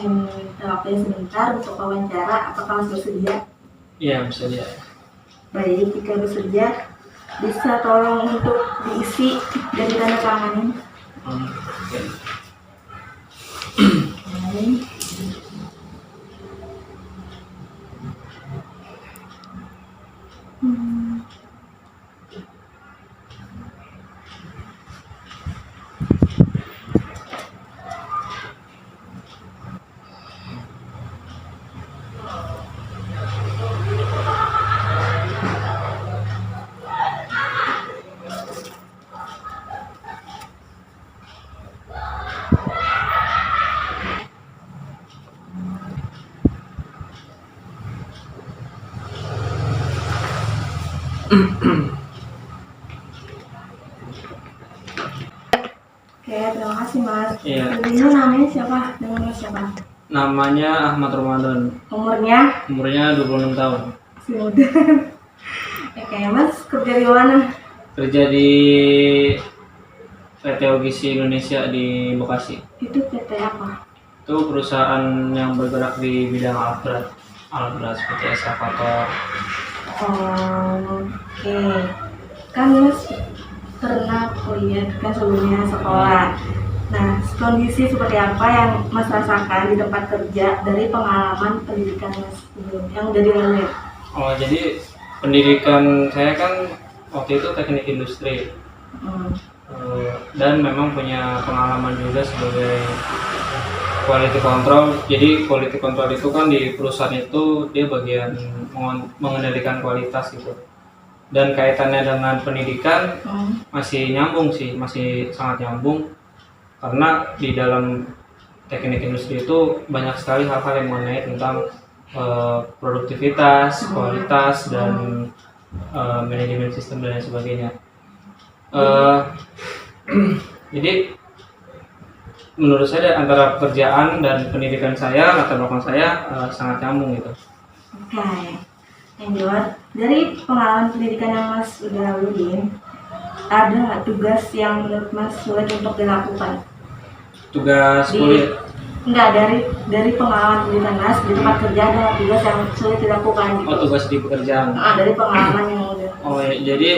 ingin minta waktunya sebentar untuk wawancara. Apakah Mas bersedia? Iya, bersedia. Baik, jika bersedia, bisa tolong untuk diisi dan ditandatangani. Oke. Baik. Oke, terima kasih Mas. Iya. Ini namanya siapa? Dengan siapa? Namanya Ahmad Ramadan. Umurnya? Umurnya 26 tahun. Masih muda. Oke, Mas kerja di mana? Kerja di PT Ogisi Indonesia di Bekasi. Itu PT apa? Itu perusahaan yang bergerak di bidang alat berat seperti eskavator. Oke. Kan Mas pernah kuliah kan sebelumnya sekolah. Nah, kondisi seperti apa yang Mas rasakan di tempat kerja dari pengalaman pendidikan Mas sebelum yang udah dilalui? Oh, jadi pendidikan saya kan waktu itu teknik industri. Dan memang punya pengalaman juga sebagai quality control. Jadi quality control itu kan di perusahaan itu dia bagian mengendalikan kualitas gitu. Dan kaitannya dengan pendidikan masih nyambung sih, masih sangat nyambung. Karena di dalam teknik industri itu banyak sekali hal-hal yang mengenai tentang produktivitas, kualitas, dan manajemen sistem dan lain sebagainya. Jadi menurut saya antara pekerjaan dan pendidikan saya, latar belakang saya sangat nyambung gitu. Oke. Yang jelas dari pengalaman pendidikan yang Mas udah laluin, ada nggak tugas yang menurut Mas sulit untuk dilakukan? Tugas kuliah? Enggak, dari pengalaman pendidikan Mas di tempat kerja ada nggak tugas yang sulit dilakukan? Gitu? Oh, tugas di pekerjaan. Dari pengalaman yang udah. Oh ya, jadi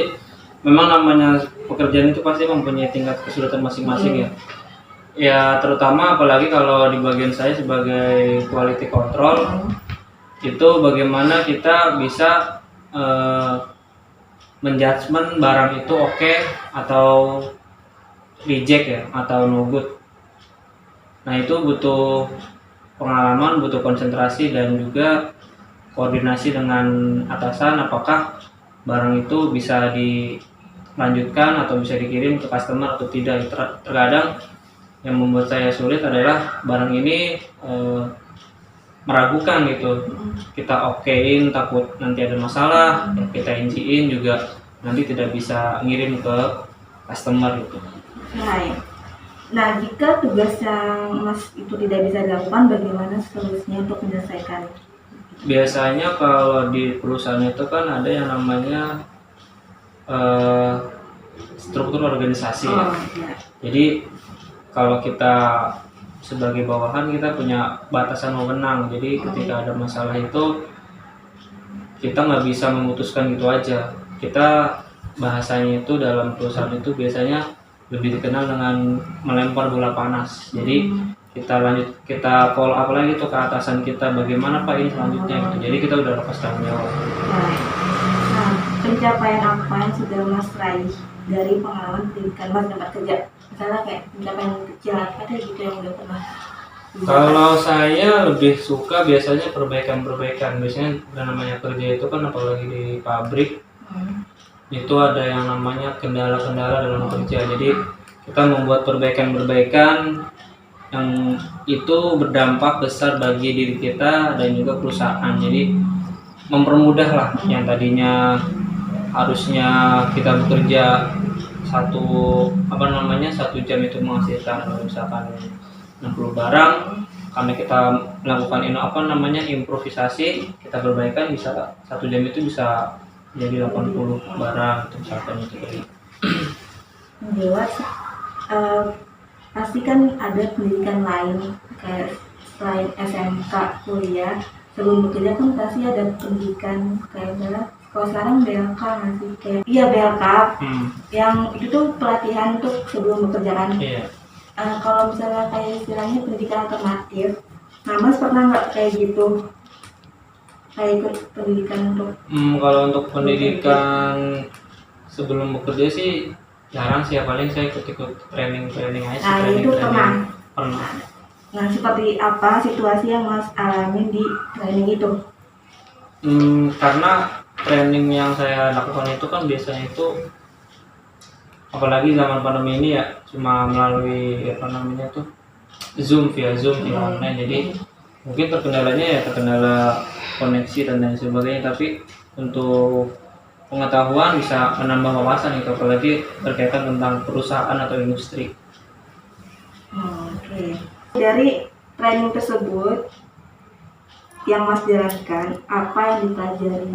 memang namanya pekerjaan itu pasti mempunyai tingkat kesulitan masing-masing ya. Ya terutama apalagi kalau di bagian saya sebagai quality control, itu bagaimana kita bisa menjudgment barang itu oke atau reject ya, atau no good. Nah itu butuh pengalaman, butuh konsentrasi, dan juga koordinasi dengan atasan apakah barang itu bisa dilanjutkan atau bisa dikirim ke customer atau tidak. Terkadang yang membuat saya sulit adalah barang ini meragukan gitu. Kita okein takut nanti ada masalah, kita NG-in juga nanti tidak bisa ngirim ke customer gitu. Nah, jika tugas yang Mas itu tidak bisa dilakukan, bagaimana solusinya untuk menyelesaikan? Biasanya kalau di perusahaan itu kan ada yang namanya struktur organisasi ya. Jadi kalau kita sebagai bawahan kita punya batasan wewenang. Jadi ketika ada masalah itu kita nggak bisa memutuskan gitu aja. Kita bahasanya itu dalam perusahaan itu biasanya lebih dikenal dengan melempar bola panas. Jadi kita follow up lagi tuh ke atasan kita, bagaimana Pak ini selanjutnya gitu. Jadi kita udah lepas tanggung jawab. Nah, pencapaian apa yang sudah Mas raih dari pengalaman pendidikan Mas tempat kerja? Misalnya kayak pencapaian kecil ada gitu yang udah pernah. Kalau saya lebih suka biasanya perbaikan. Biasanya namanya kerja itu kan apalagi di pabrik, itu ada yang namanya kendala-kendala dalam kerja. Jadi kita membuat perbaikan yang itu berdampak besar bagi diri kita dan juga perusahaan. Jadi mempermudah lah yang tadinya harusnya kita bekerja satu jam itu menghasilkan misalkan 60 barang, karena kita melakukan improvisasi, kita perbaikan bisa 1 jam itu bisa jadi 80 barang itu misalkan itu. Jelas, pasti kan ada pendidikan lain kayak selain SMK kuliah sebelum bekerja kan pasti ada pendidikan kayak misalnya kalau sekarang BLK nggak sih kayak iya BLK yang itu tuh pelatihan untuk sebelum bekerja kan. Iya. Kalau misalnya kayak istilahnya pendidikan alternatif, nah Mas pernah nggak kayak gitu kayak ikut pendidikan untuk Kalau untuk pendidikan sebelum bekerja sih jarang sih ya, paling saya ikut training aja sih. nah itu Pernah. Nah seperti apa situasi yang Mas alami di training itu? Karena training yang saya lakukan itu kan biasanya itu apalagi zaman pandemi ini ya cuma melalui apa namanya tuh Zoom via online, jadi mungkin terkendalanya ya terkendala koneksi dan lain sebagainya, tapi untuk pengetahuan bisa menambah wawasan itu apalagi berkaitan tentang perusahaan atau industri. Oke. Dari training tersebut yang Mas jalankan, apa yang dipelajari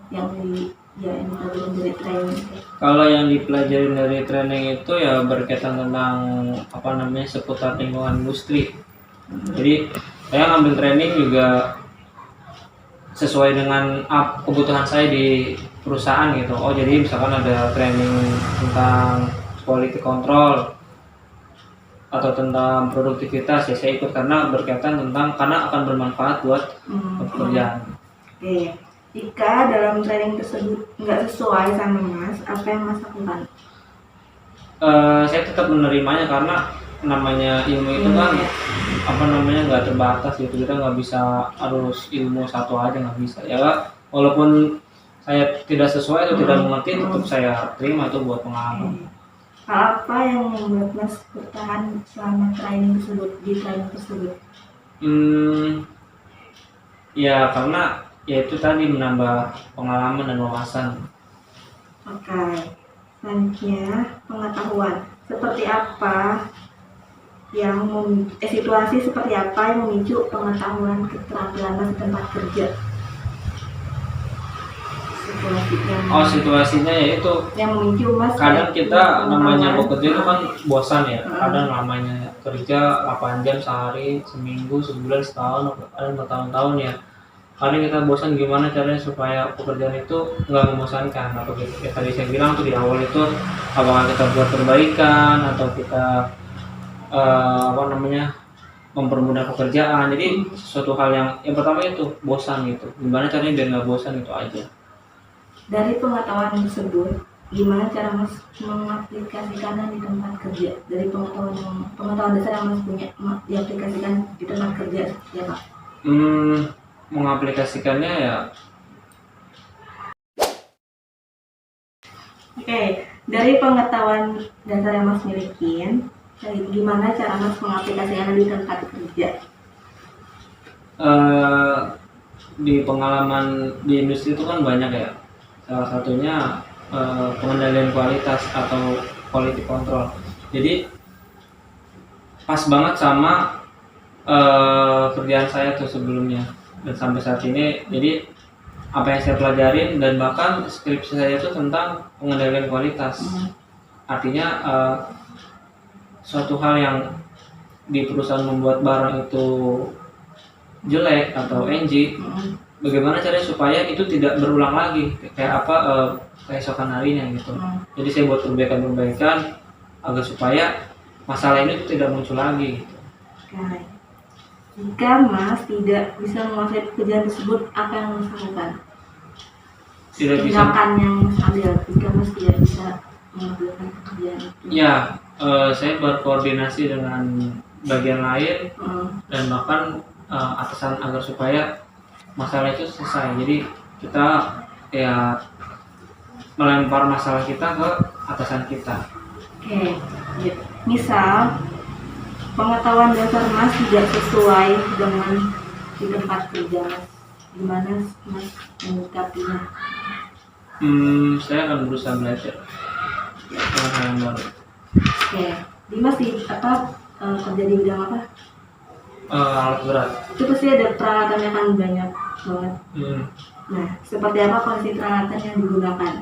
yang dipelajari dari training? Kalau yang dipelajari dari training itu ya berkaitan tentang apa namanya seputar lingkungan industri. Jadi saya ngambil training juga sesuai dengan kebutuhan saya di perusahaan gitu. Oh jadi misalkan ada training tentang quality control atau tentang produktivitas ya saya ikut karena berkaitan karena akan bermanfaat buat pekerjaan. Oke. Jika dalam training tersebut nggak sesuai sama Mas, apa yang Mas lakukan? Saya tetap menerimanya karena namanya ilmu itu kan apa namanya nggak terbatas gitu, kita nggak bisa harus ilmu satu aja, nggak bisa ya. Walaupun saya tidak sesuai atau tidak mengerti tetap saya terima itu buat pengalaman. Apa yang membuat Mas bertahan selama training tersebut? Ya karena ya itu tadi menambah pengalaman dan wawasan. Oke. Selanjutnya pengetahuan. Seperti apa situasi seperti apa yang memicu pengetahuan keterampilan Mas di tempat kerja? Situasinya ya itu yang memicu Mas kadang kita namanya bekerja itu kan bosan ya. Kadang namanya kerja 8 jam sehari, seminggu, sebulan, setahun, kadang bertahun-tahun ya. Kadang kita bosan, gimana caranya supaya pekerjaan itu nggak membosankan. Atau ya, tadi saya bilang tuh di awal itu apakah kita buat perbaikan atau kita mempermudah pekerjaan. Jadi sesuatu hal yang pertama itu bosan gitu. Gimana caranya biar nggak bosan, itu aja. Dari pengetahuan tersebut, gimana cara Mas mengaplikasikannya di tempat kerja? Dari pengetahuan dasar yang Mas punya diaplikasikan di tempat kerja ya Pak? Mengaplikasikannya ya. Oke, dari pengetahuan dasar yang Mas milikin, gimana cara Mas mengaplikasikannya di tempat kerja? Di pengalaman di industri itu kan banyak ya. Salah satunya pengendalian kualitas atau quality control. Jadi pas banget sama kerjaan saya tuh sebelumnya dan sampai saat ini. Jadi apa yang saya pelajarin dan bahkan skripsi saya itu tentang pengendalian kualitas. Artinya suatu hal yang di perusahaan membuat barang itu jelek atau NG, bagaimana caranya supaya itu tidak berulang lagi kayak keesokan harinya gitu. Jadi saya buat perbaikan agar supaya masalah ini tidak muncul lagi gitu. Jika Mas tidak bisa menguasai pekerjaan tersebut, apa yang Mas lakukan? Tindakan yang Mas ambil jika Mas tidak bisa mengerjakan pekerjaan itu? Ya, saya berkoordinasi dengan bagian lain dan bahkan atasan agar supaya masalah itu selesai. Jadi kita ya melempar masalah kita ke atasan kita. Oke, misal pengetahuan dasar Mas tidak sesuai dengan di tempat kerja Mas, gimana Mas menyikapinya? Saya akan berusaha belajar hal yang baru. Oke, Dimas kerja di bidang apa? Alat berat. Itu pasti ada peralatan yang kan banyak banget. Nah, seperti apa kondisi peralatan yang digunakan?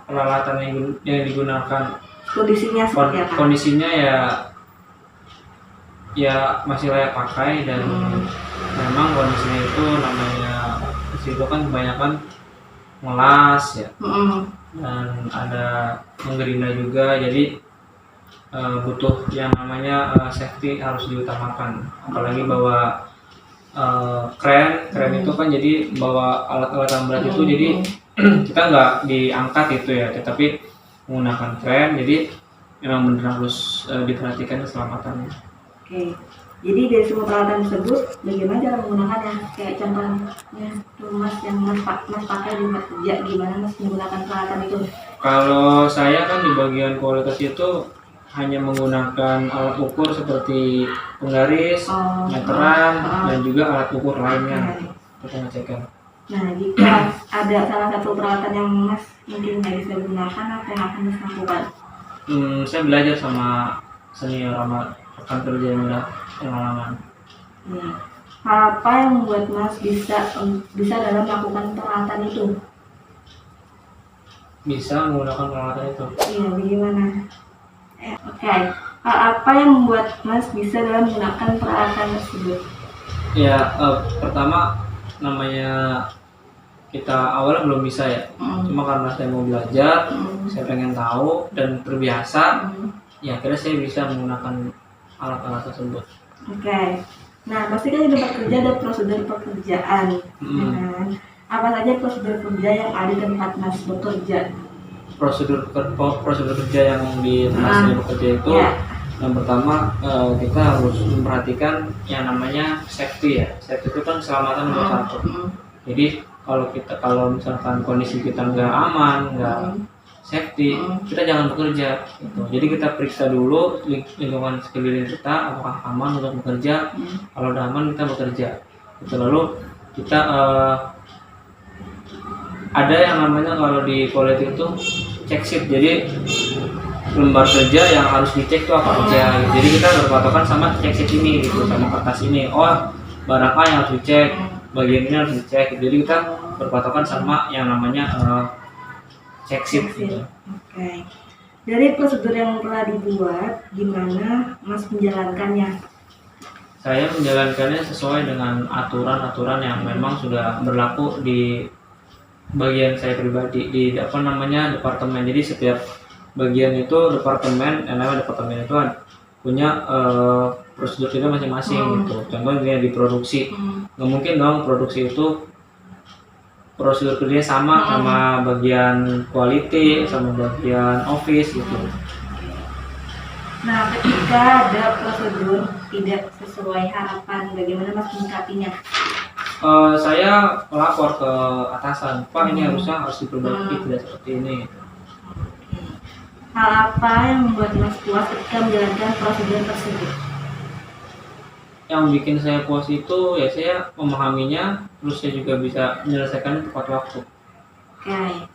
Peralatan yang digunakan. Kondisinya seperti apa? Kondisinya ya ya masih layak pakai, dan memang kondisinya itu namanya di situ kan kebanyakan ngelas ya, dan ada menggerinda juga, jadi butuh yang namanya safety harus diutamakan, apalagi bawa kren itu kan, jadi bawa alat-alat yang berat itu, jadi kita nggak diangkat itu ya, tetapi menggunakan kren, jadi memang benar harus diperhatikan keselamatannya. Oke, jadi dari semua peralatan tersebut, bagaimana cara menggunakannya? Kayak contohnya tuh mas yang mas pakai di tempat kerja, gimana mas menggunakan peralatan itu? Kalau saya kan di bagian kualitas itu hanya menggunakan alat ukur seperti penggaris, meteran, dan juga alat ukur lainnya untuk pengecekan. Nah, jika ada salah satu peralatan yang mas mungkin nggak bisa gunakan, apa yang akan mas lakukan? Saya belajar sama senior, sama rekan kerja yang udah pengalaman. Hal apa yang membuat mas bisa dalam melakukan peralatan itu? Bisa menggunakan peralatan itu? Iya, bagaimana? Oke. Hal apa yang membuat mas bisa dalam menggunakan peralatan tersebut? Ya, pertama namanya kita awalnya belum bisa ya, cuma karena saya mau belajar, saya pengen tahu dan terbiasa, ya akhirnya saya bisa menggunakan alat-alat tersebut. Oke. Nah, pasti kan di tempat kerja ada prosedur pekerjaan. Apa saja prosedur kerja yang ada di tempat mas bekerja? Prosedur kerja yang di tempat saya bekerja itu, yang pertama kita harus memperhatikan yang namanya safety ya. Safety itu kan keselamatan nomor satu. Jadi kalau misalkan kondisi kita nggak aman, nggak safety, kita jangan bekerja gitu. Jadi kita periksa dulu lingkungan sekeliling kita apakah aman untuk bekerja. Kalau udah aman kita bekerja gitu. Lalu kita ada yang namanya kalau di quality itu check sheet, jadi lembar kerja yang harus dicek itu apa aja gitu. Jadi kita berpatokan sama check sheet ini gitu, sama kertas ini, barang A yang harus dicek, bagian ini harus dicek, jadi kita berpatokan sama yang namanya check sheet gitu. Oke. Dari prosedur yang telah dibuat, gimana mas menjalankannya? Saya menjalankannya sesuai dengan aturan-aturan yang memang sudah berlaku di bagian saya pribadi, di departemen. Jadi setiap bagian itu departemen itu punya prosedur kita masing-masing gitu. Contohnya di produksi, nggak mungkin dong produksi itu prosedur kerja sama bagian quality, sama bagian office gitu. Nah, ketika ada prosedur tidak sesuai harapan, bagaimana mas menyikapinya? Saya melapor ke atasan, Pak ini harus diperbaiki, tidak seperti ini. Hal apa yang membuat mas puas ketika menjalankan prosedur tersebut? Yang bikin saya puas itu ya saya memahaminya, terus saya juga bisa menyelesaikannya tepat waktu. Oke.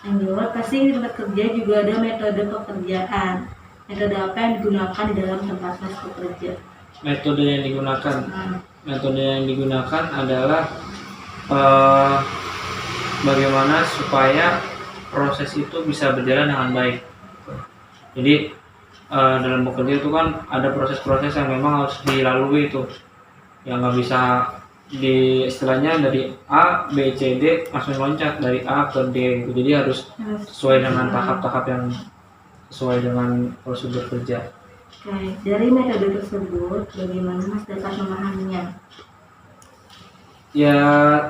Yang kedua, pasti di tempat kerja juga ada metode pekerjaan. Metode apa yang digunakan di dalam tempat mas bekerja? Metode yang digunakan adalah bagaimana supaya proses itu bisa berjalan dengan baik. Jadi dalam bekerja itu kan ada proses-proses yang memang harus dilalui itu, yang nggak bisa istilahnya dari A, B, C, D langsung loncat dari A ke D. Jadi harus sesuai dengan tahap-tahap yang sesuai dengan prosedur kerja. Oke, dari metode tersebut, bagaimana mas dapat memahaminya? Ya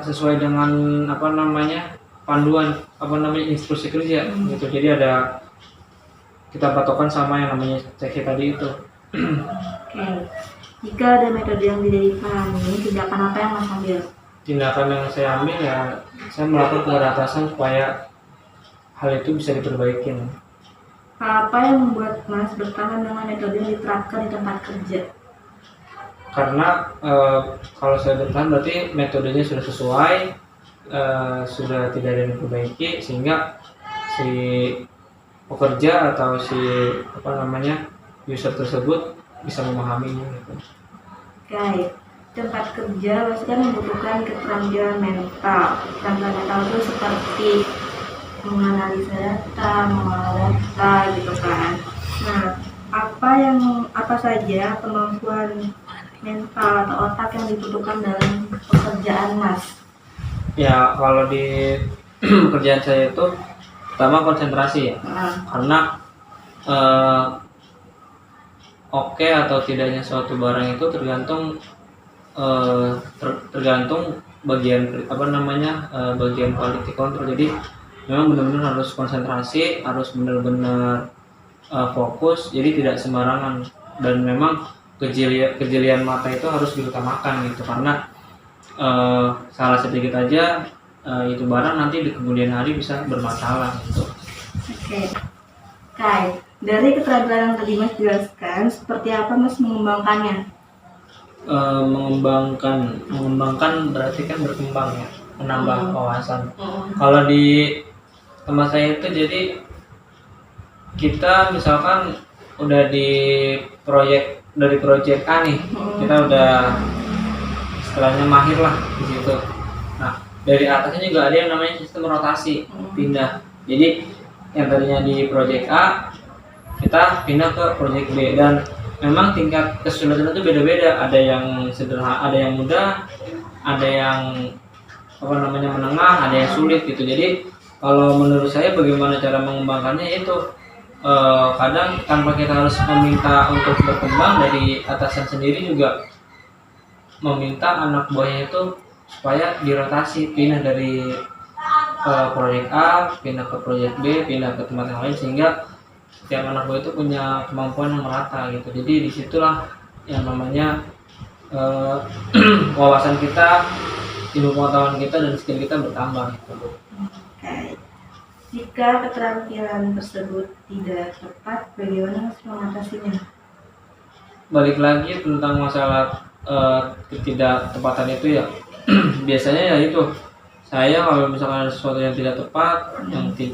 sesuai dengan panduan instruksi kerja gitu. Jadi ada kita patokan sama yang namanya seksi tadi itu. Oke. Jika ada metode yang tidak dipahami, tindakan apa yang mas ambil? Tindakan yang saya ambil ya saya melapor kepada atasan supaya hal itu bisa diperbaiki. Apa yang membuat mas bertahan dengan metode yang diterapkan di tempat kerja? Karena kalau saya bertahan berarti metodenya sudah sesuai, sudah tidak ada yang diperbaiki, sehingga si pekerja atau si user tersebut bisa memahaminya gitu. Oke. Tempat kerja pasti kan membutuhkan keterampilan mental. Keterampilan mental itu seperti menganalisa data, mengolah data gitu kan. Nah, apa apa saja kemampuan mental atau otak yang dibutuhkan dalam pekerjaan Mas? Ya kalau di kerjaan saya itu pertama konsentrasi ya, karena oke atau tidaknya suatu barang itu tergantung bagian bagian quality control. Jadi memang benar-benar harus konsentrasi, harus benar-benar fokus, jadi tidak sembarangan, dan memang kejelian mata itu harus diutamakan gitu, karena salah sedikit aja itu barang nanti di kemudian hari bisa bermasalah gitu. Oke. Kai, dari keterampilan yang tadi Mas jelaskan, seperti apa Mas mengembangkannya? Mengembangkan berarti kan berkembang ya, menambah wawasan. Kalau di tempat saya itu jadi kita misalkan udah di dari proyek A nih, kita udah istilahnya mahir lah di situ. Nah, dari atasnya juga ada yang namanya sistem rotasi, pindah. Jadi yang tadinya di proyek A kita pindah ke proyek B, dan memang tingkat kesulitan itu beda-beda. Ada yang sederhana, ada yang mudah, ada yang menengah, ada yang sulit gitu. Jadi kalau menurut saya bagaimana cara mengembangkannya itu kadang tanpa kita harus meminta untuk berkembang, dari atasan sendiri juga meminta anak buahnya itu supaya dirotasi, pindah dari proyek A, pindah ke proyek B, pindah ke tempat yang lain, sehingga setiap anak buah itu punya kemampuan yang merata gitu. Jadi disitulah yang namanya wawasan kita, ilmu pengetahuan kita, dan skill kita bertambah gitu. Oke. Jika keterampilan tersebut tidak tepat, bagaimana Mas mengatasinya? Balik lagi tentang masalah ketidaktepatan itu ya, biasanya ya itu, saya kalau misalkan ada sesuatu yang tidak tepat,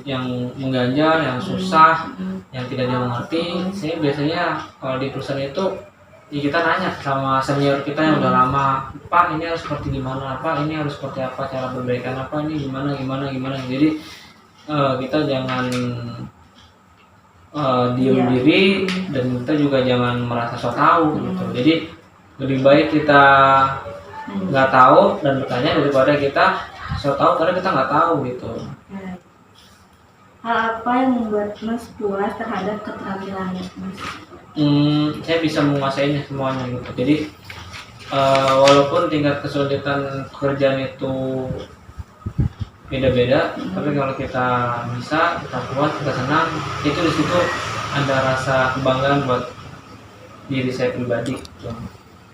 yang mengganjal, yang susah, yang tidak dimengerti, saya biasanya kalau di perusahaan itu ya kita nanya sama senior kita yang udah lama, Pak ini harus seperti gimana, Pak ini harus seperti apa, cara perbaikan apa, ini gimana. Jadi kita jangan diem diri, dan kita juga jangan merasa so tahu gitu. Jadi lebih baik kita nggak tahu dan bertanya, daripada kita so tahu karena kita nggak tahu gitu. Hal apa yang membuat Mas puas terhadap keterampilannya Mas? Saya bisa menguasainya semuanya gitu. Jadi walaupun tingkat kesulitan pekerjaan itu beda-beda, tapi kalau kita bisa, kita puas, kita senang, itu di situ ada rasa kebanggaan buat diri saya pribadi.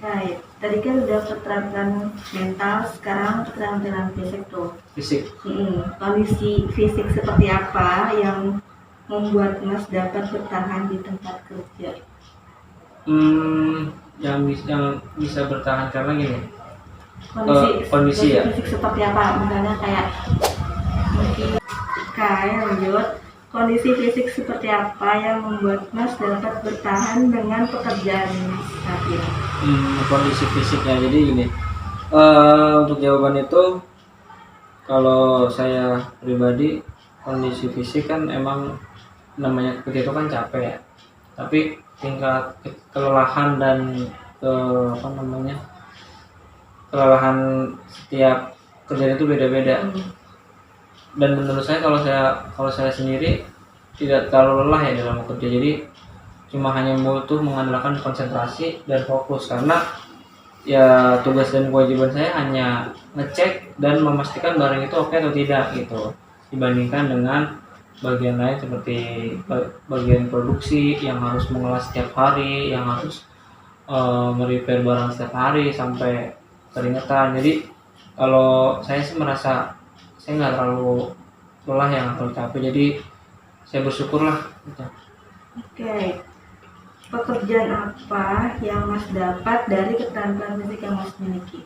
Baik, tadi kan udah keterampilan mental, sekarang keterampilan fisik tuh. Fisik. Kondisi fisik seperti apa yang membuat Mas dapat bertahan di tempat kerja? Yang bisa bertahan karena gini. Kondisi Ya. Fisik seperti apa? Misalnya kayak mungkin lanjut. Kondisi fisik seperti apa yang membuat Mas dapat bertahan dengan pekerjaan saat ini? Kondisi fisiknya, jadi gini. Untuk jawaban itu, kalau saya pribadi, kondisi fisik kan emang namanya kerja itu kan capek ya. Tapi tingkat kelelahan dan kelelahan setiap kerjaan itu beda-beda. Dan menurut saya kalau saya sendiri tidak terlalu lelah ya dalam bekerja. Jadi cuma hanya butuh mengandalkan konsentrasi dan fokus, karena ya tugas dan kewajiban saya hanya ngecek dan memastikan barang itu oke atau tidak gitu, dibandingkan dengan bagian lain seperti bagian produksi yang harus mengolah setiap hari, yang harus merepair barang setiap hari sampai keringetan. Jadi kalau saya sih merasa saya nggak terlalu lelah, yang terlalu capek, jadi saya bersyukurlah gitu. Oke. Pekerjaan apa yang Mas dapat dari keterampilan fisik yang Mas miliki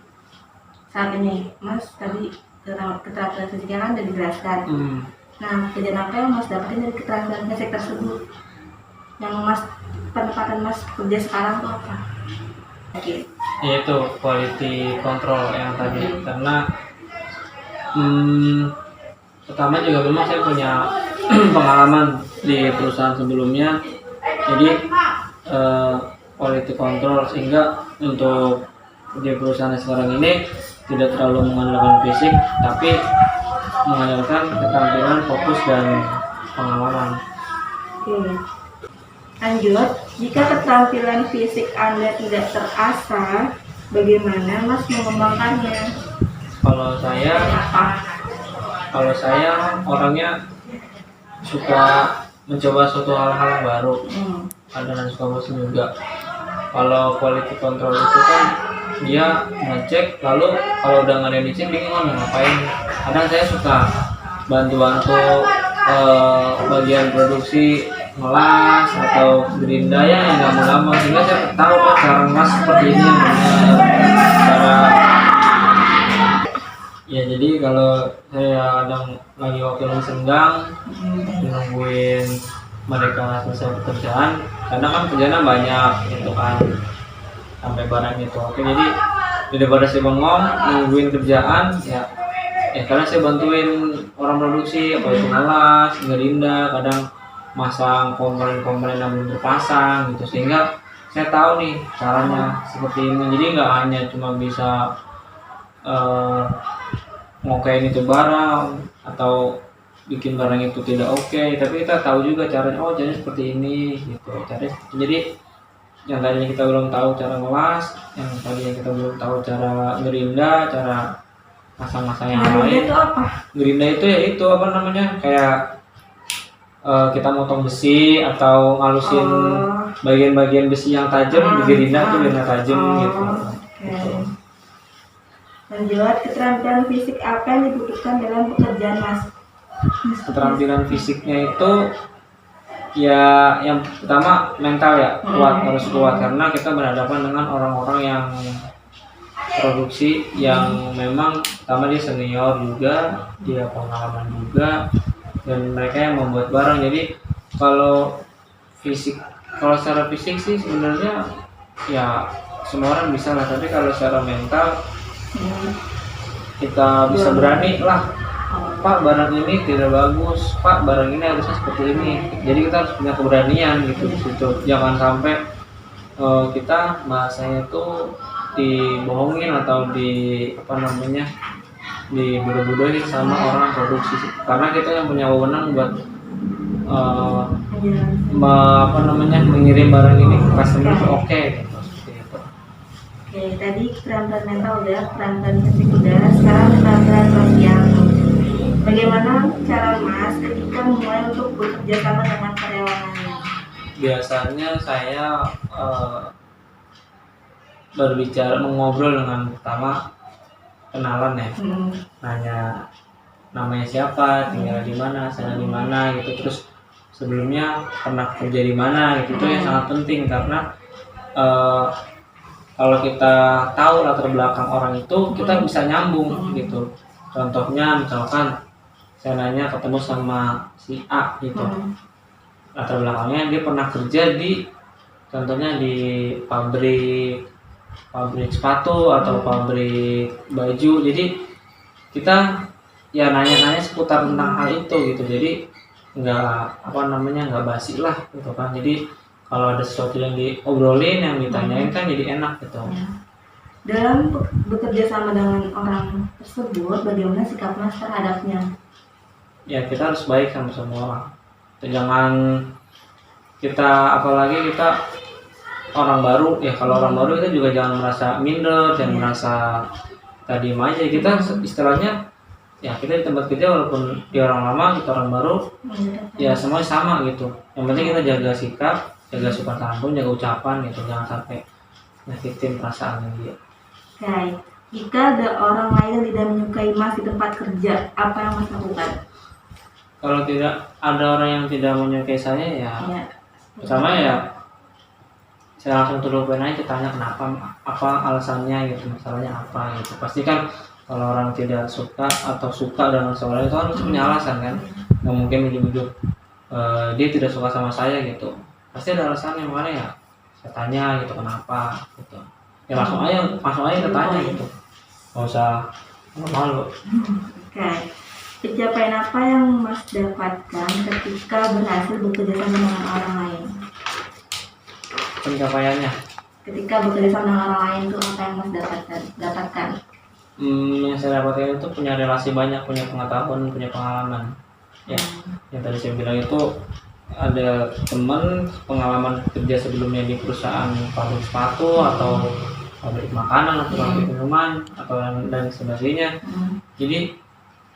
saat ini? Mas tadi keterampilan fisiknya kan udah dijelaskan. Nah, pekerjaan apa yang Mas dapatin dari keterampilan fisik tersebut? Yang Mas, penempatan Mas kerja sekarang tuh apa? Oke. Yaitu quality control yang tadi, karena pertama juga memang saya punya pengalaman di perusahaan sebelumnya. Jadi quality control, sehingga untuk di perusahaan sekarang ini tidak terlalu mengandalkan fisik tapi mengandalkan keterampilan, fokus, dan pengalaman. Oke. Lanjut, jika keterampilan fisik Anda tidak terasah, bagaimana Mas mengembangkannya? Kalau saya orangnya suka mencoba suatu hal-hal yang baru, kadang suka bosan juga. Kalau quality control itu kan dia ngecek, lalu kalau udah nggak ada yang dicek bingung mau ngapain. Kadang saya suka bantu-bantu bagian produksi, ngelas atau gerinda yang gampang-gampang, sehingga saya tahu cara ngelas seperti ini cara. Ya jadi kalau saya kadang lagi waktu senggang nungguin mereka selesai pekerjaan, karena kan kerjanya banyak gitu kan, sampai barang itu. Oke, jadi daripada saya bengong nungguin kerjaan, ya karena saya bantuin orang produksi, apa itu ngelas, gerinda, kadang masang komponen-komponen yang belum terpasang gitu, sehingga saya tahu nih caranya seperti ini. Jadi nggak hanya cuma bisa ngokein itu barang atau bikin barang itu tidak oke, tapi kita tahu juga caranya, caranya seperti ini gitu. Jadi yang tadinya kita belum tahu cara ngelas, yang tadinya kita belum tahu cara gerinda, cara masang-masang yang lain. Itu apa? Gerinda itu ya itu apa namanya, kayak kita motong besi atau ngalusin bagian-bagian besi yang tajam, di gerinda tuh dengan tajam gitu. Okay. Lanjut, keterampilan fisik apa yang dibutuhkan dalam pekerjaan Mas? Keterampilan fisiknya itu ya yang pertama mental ya, kuat, harus kuat, karena kita berhadapan dengan orang-orang yang produksi yang memang pertama dia senior juga, dia pengalaman juga, dan mereka yang membuat barang. Jadi kalau secara fisik sih sebenarnya ya semua orang bisa lah, tapi kalau secara mental kita bisa berani lah, Pak barang ini tidak bagus, Pak barang ini harusnya seperti ini. Jadi kita harus punya keberanian gitu di situ. Jangan sampai kita bahasanya itu dibohongin atau dibodoh-bodohin sama orang produksi, karena kita yang punya wewenang buat mengirim barang ini ke customer itu oke. Oke, tadi keterampilan mental udah, keterampilan fisik udah, sekarang keterampilan sosial. Bagaimana cara Mas ketika memulai untuk bekerja sama dengan karyawannya? Biasanya saya mengobrol dengan pertama kenalan ya, nanya namanya siapa, tinggal di mana, sana di mana gitu, terus sebelumnya pernah kerja di mana gitu. Itu yang sangat penting, karena kalau kita tahu latar belakang orang itu, kita bisa nyambung gitu. Contohnya misalkan saya nanya ketemu sama si A gitu, latar belakangnya dia pernah kerja contohnya di pabrik sepatu atau pabrik baju. Jadi kita ya nanya-nanya seputar tentang hal itu gitu. Jadi nggak basi lah gitu kan. Jadi kalau ada sesuatu yang diobrolin, yang ditanyain kan jadi enak gitu. Dalam bekerja sama dengan orang tersebut, bagaimana sikap Mas terhadapnya? Ya kita harus baik sama semua orang. Jangan apalagi kita orang baru ya, kalau orang baru kita juga jangan merasa minder, jangan merasa tadi aja. Kita istilahnya ya, kita di tempat kerja walaupun dia orang lama, kita orang baru, ya semuanya sama gitu. Yang penting kita jaga sikap, jaga sopan santun, jaga ucapan gitu, jangan sampai nyakitin perasaan dia. Oke, jika ada orang lain yang tidak menyukai Mas di tempat kerja, apa yang Mas lakukan? Kalau tidak ada orang yang tidak menyukai saya ya, pertama ya saya langsung turunin aja, tanya kenapa, apa alasannya gitu, masalahnya apa gitu. Pasti kan kalau orang tidak suka atau suka dengan seorang itu harus punya alasan kan, nggak mungkin ujuk-ujuk dia tidak suka sama saya gitu, pasti ada alasannya. Makanya ya saya tanya gitu kenapa gitu, ya langsung aja kita tanya gitu, nggak usah malu. Oke, pencapaian apa yang Mas dapatkan ketika berhasil bekerja sama dengan orang lain? pencapaiannya ketika bekerja sama dengan orang lain itu apa yang Mas dapatkan? Yang saya dapatkan itu punya relasi banyak, punya pengetahuan, punya pengalaman. Ya, yang tadi saya bilang itu ada teman pengalaman kerja sebelumnya di perusahaan pabrik sepatu atau pabrik makanan atau pabrik minuman atau dan sebagainya. Jadi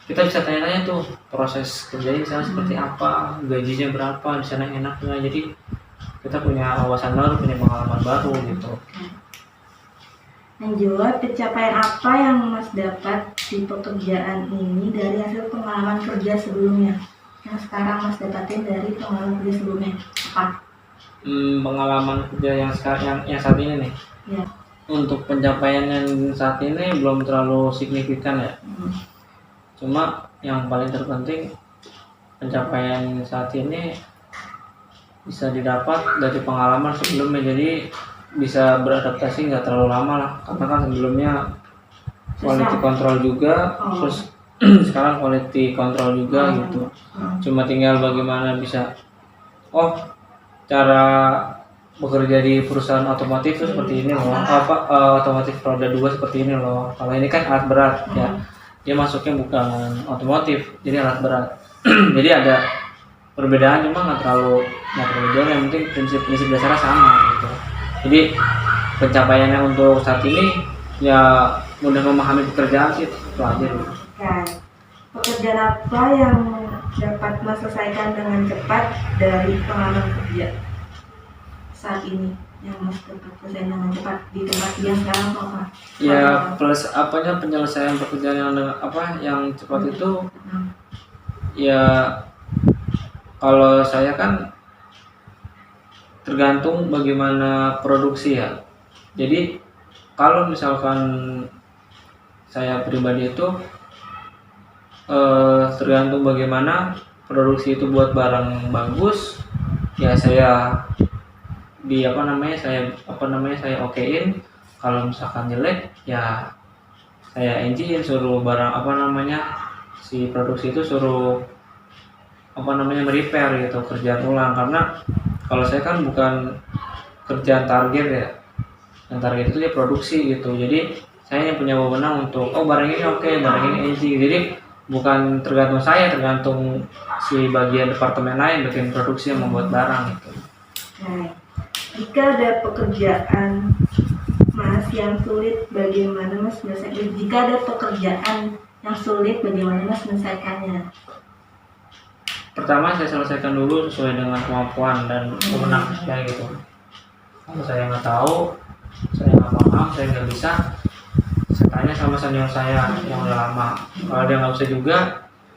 kita bisa tanya-tanya tuh proses kerjanya di sana seperti apa, gajinya berapa, di sana enaknya. Jadi kita punya wawasan baru, punya pengalaman baru gitu. Lanjut, pencapaian apa yang Mas dapat di pekerjaan ini dari hasil pengalaman kerja sebelumnya? Yang sekarang Mas dapatin dari pengalaman kerja sebelumnya apa? Pengalaman kerja yang sekarang yang saat ini nih. Ya. Untuk pencapaian yang saat ini belum terlalu signifikan ya. Cuma yang paling terpenting pencapaian saat ini bisa didapat dari pengalaman sebelumnya, jadi bisa beradaptasi nggak terlalu lama lah, karena kan sebelumnya quality control juga, terus sekarang quality control juga gitu. Cuma tinggal bagaimana bisa cara bekerja di perusahaan otomotif itu seperti ini loh, otomotif roda 2 seperti ini loh. Kalau ini kan alat berat ya, dia masuknya bukan otomotif, jadi alat berat. Jadi ada perbedaan, cuma nggak terlalu jauh, yang penting prinsip dasarnya sama gitu. Jadi pencapaiannya untuk saat ini ya mudah memahami pekerjaan sih, itu aja gitu. Pekerjaan apa yang dapat Mas selesaikan dengan cepat dari pengalaman kerja saat ini yang Mas dapat selesaikan dengan cepat di tempat yang sekarang apa? Ya plus apanya penyelesaian pekerjaan yang cepat itu ya kalau saya kan tergantung bagaimana produksi ya. Jadi kalau misalkan saya pribadi itu tergantung bagaimana produksi itu buat barang bagus, ya saya saya okein. Kalau misalkan jelek ya saya NG-in, suruh barang si produksi itu suruh repair gitu, kerjaan ulang. Karena kalau saya kan bukan kerjaan target ya, yang target itu dia produksi gitu. Jadi saya yang punya wewenang untuk barang ini oke, barang ini NG. Jadi bukan tergantung saya, tergantung si bagian departemen lain, bagian produksi yang membuat barang gitu. Jika ada pekerjaan Mas yang sulit, bagaimana Mas menyelesaikannya? Jika ada pekerjaan yang sulit, bagaimana Mas menyelesaikannya? Pertama saya selesaikan dulu sesuai dengan kemampuan dan wewenang saya gitu. Kalau saya nggak tahu, saya nggak paham, saya nggak bisa, saya tanya sama senior saya yang udah lama. Kalau dia nggak bisa juga,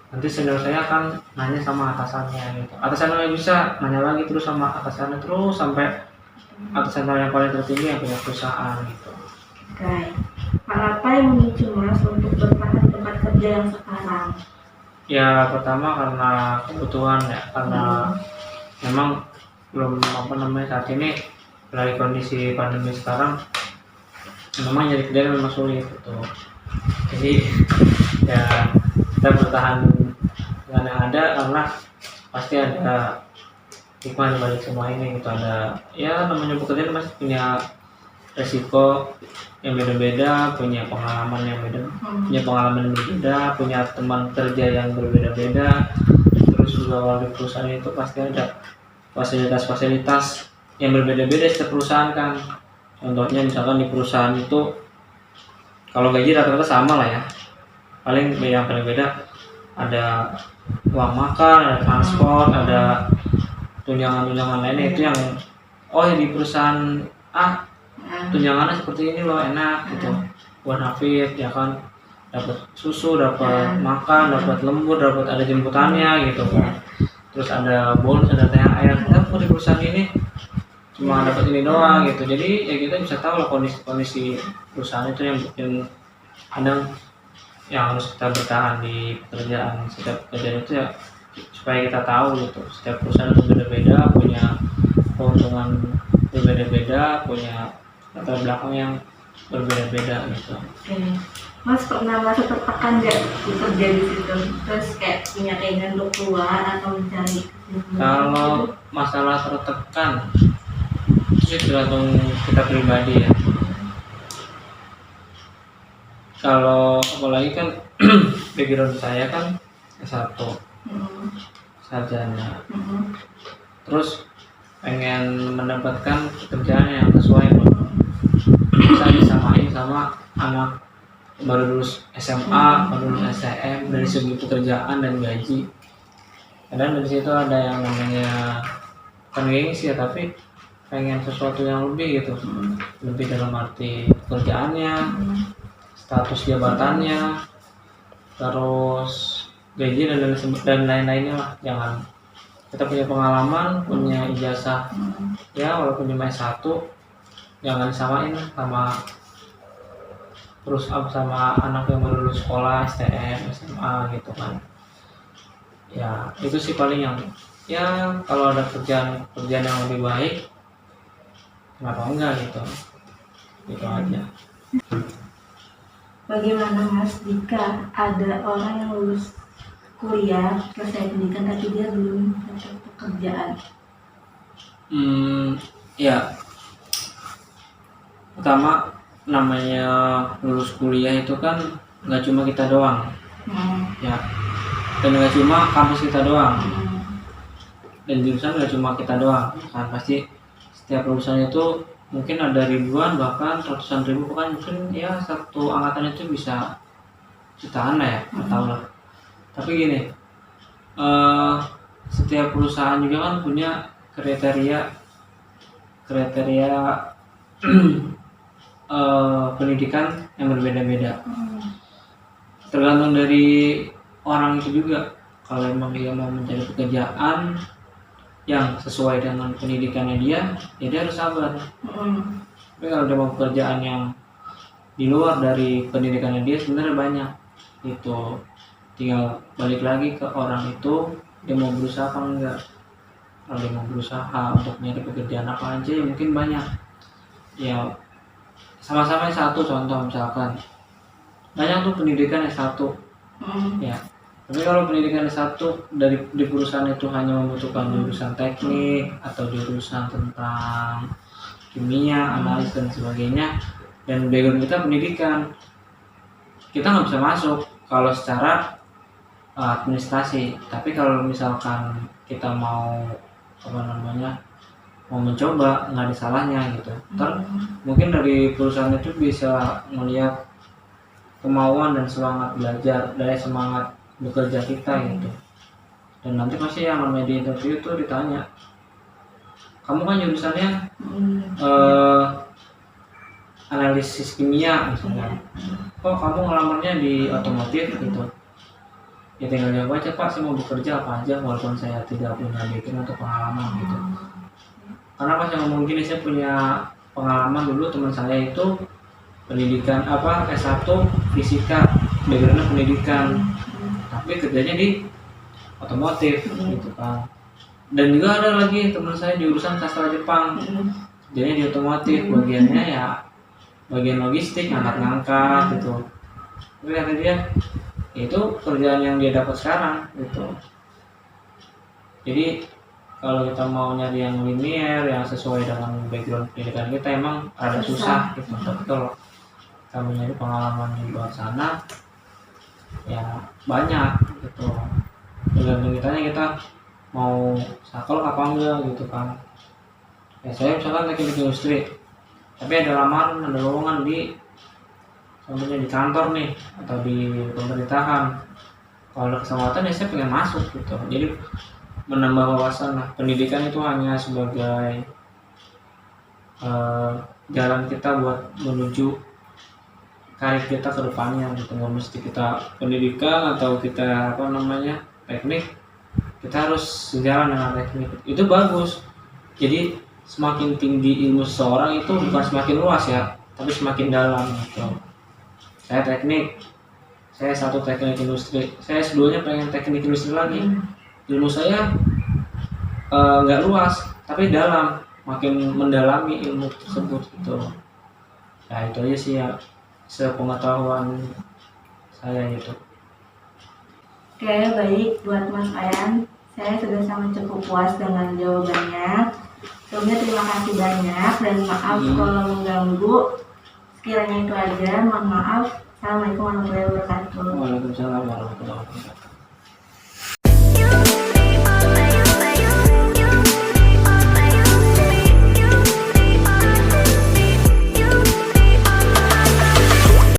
nanti senior saya akan nanya sama atasannya gitu. Atasannya nggak bisa, nanya lagi terus sama atasannya, terus sampai atasan yang paling tertinggi yang punya perusahaan gitu. Hal apa yang memicu Mas untuk bertahan di tempat kerja yang sekarang? Ya pertama karena kebutuhan ya, karena memang belum saat ini dari kondisi pandemi sekarang memang jadi kerja memang sulit gitu. Jadi ya kita bertahan dengan yang ada, karena pasti ada hikmah di balik semua ini gitu. Ada ya namanya pekerjaan pasti punya resiko yang beda-beda, punya pengalaman yang berbeda, punya teman kerja yang berbeda-beda. Terus juga kalau di perusahaan itu pasti ada fasilitas-fasilitas yang berbeda-beda setiap perusahaan kan. Contohnya misalkan di perusahaan itu kalau gaji rata-rata sama lah ya, paling yang paling beda ada uang makan, ada transport, ada tunjangan-tunjangan lainnya. Itu yang di perusahaan tunjangannya seperti ini loh, enak gitu, buat hafid ya kan, dapat susu, dapat makan, dapat lembur, dapat ada jemputannya gitu kan. Terus ada bonus, ada THR. Kita di perusahaan ini cuma dapat ini doang gitu. Jadi ya kita bisa tahu lah kondisi perusahaan itu yang bikin kadang yang harus kita bertahan di pekerjaan. Setiap pekerjaan itu ya supaya kita tahu gitu, setiap perusahaan itu beda-beda, punya keuntungan berbeda-beda, punya latar belakang yang berbeda-beda gitu. Mas pernah merasa tertekan nggak bekerja di situ? Terus kayak punya keinginan untuk keluar atau mencari? Kalau masalah tertekan, itu sih tergantung kita pribadi ya. Kalau apalagi kan background saya kan S1 sarjana, terus pengen mendapatkan pekerjaan yang sesuai, bisa disamain sama anak baru lulus SMA, baru lulus STM dari segi pekerjaan dan gaji. Kadang dari situ ada yang namanya kan gengsi ya, tapi pengen sesuatu yang lebih gitu, lebih dalam arti pekerjaannya, status jabatannya, terus gaji dan lain-lainnya lah. Jangan kita punya pengalaman, punya ijazah ya walaupun cuma S1, jangan disamain sama terus sama anak yang baru lulus sekolah STM, SMA gitu kan. Ya itu sih paling yang ya kalau ada kerjaan yang lebih baik kenapa enggak gitu aja. Bagaimana Mas jika ada orang yang lulus kuliah selesai pendidikan tapi dia belum dapat pekerjaan? Ya pertama namanya lulus kuliah itu kan nggak cuma kita doang, ya, dan nggak cuma kampus kita doang, dan jurusan nggak cuma kita doang kan, pasti setiap lulusan itu mungkin ada ribuan bahkan ratusan ribu, kan mungkin ya satu angkatan itu bisa jutaan lah ya, nggak tahu lah. Tapi gini, setiap perusahaan juga kan punya kriteria pendidikan yang berbeda-beda. Tergantung dari orang itu juga. Kalau memang dia mau mencari pekerjaan yang sesuai dengan pendidikannya dia, ya dia harus sabar. Tapi kalau dia mau pekerjaan yang di luar dari pendidikannya dia, sebenarnya banyak. Itu tinggal balik lagi ke orang itu, dia mau berusaha apa enggak. Kalau dia mau berusaha untuk nyari pekerjaan apa aja, ya mungkin banyak. Ya sama-sama S1 contoh misalkan, banyak tuh pendidikan S1 ya. Tapi kalau pendidikan S1 di perusahaan itu hanya membutuhkan jurusan teknik atau jurusan tentang kimia, analis dan sebagainya, dan background kita pendidikan, kita nggak bisa masuk kalau secara administrasi. Tapi kalau misalkan kita mau mau mencoba, nggak ada salahnya gitu. Mungkin dari perusahaan itu bisa melihat kemauan dan semangat belajar, dari semangat bekerja kita gitu. Dan nanti pasti yang namanya di interview itu ditanya, kamu kan jurusannya analisis kimia misalnya, kok kamu ngelamarnya di otomotif gitu. Ya tinggal jawab aja, Pak, saya mau bekerja apa aja walaupun saya tidak punya background atau pengalaman gitu. Karena pas yang ngomong gini, saya punya pengalaman dulu, teman saya itu pendidikan S1 fisika, backgroundnya pendidikan, tapi kerjanya di otomotif gitu kan. Dan juga ada lagi teman saya jurusan sastra Jepang, kerjanya di otomotif, bagiannya ya bagian logistik, ngangkat gitu. Tapi kata dia, itu kerjaan yang dia dapat sekarang gitu. Jadi kalau kita mau nyari yang linear, yang sesuai dengan background pendidikan kita, emang ada susah gitu. Tapi kalau kamu nyari pengalaman di luar sana, ya banyak gitu. Tergantung kita mau saklek apa enggak gitu kan. Ya saya misalkan teknik industri, tapi ada lamaran, ada lowongan di contohnya di kantor nih atau di pemerintahan. Kalau ada kesempatan ya saya pengen masuk gitu. Jadi menambah wawasan lah. Pendidikan itu hanya sebagai jalan kita buat menuju karir kita ke depannya gitu. Nggak mesti kita pendidikan atau kita teknik, kita harus sejalan dengan teknik. Itu bagus. Jadi semakin tinggi ilmu seseorang itu bukan semakin luas ya, tapi semakin dalam gitu. Saya teknik, saya satu teknik industri, saya S2-nya pengen teknik industri lagi. Ilmu saya nggak luas, tapi dalam, makin mendalami ilmu tersebut gitu. Nah itu aja sih ya, sepengetahuan saya gitu. Oke, baik buat Mas Ayan, saya sudah sangat cukup puas dengan jawabannya. Sebelumnya terima kasih banyak dan maaf kalau mengganggu. Sekiranya itu aja, mohon maaf. Assalamualaikum warahmatullahi wabarakatuh. Waalaikumsalam warahmatullahi wabarakatuh.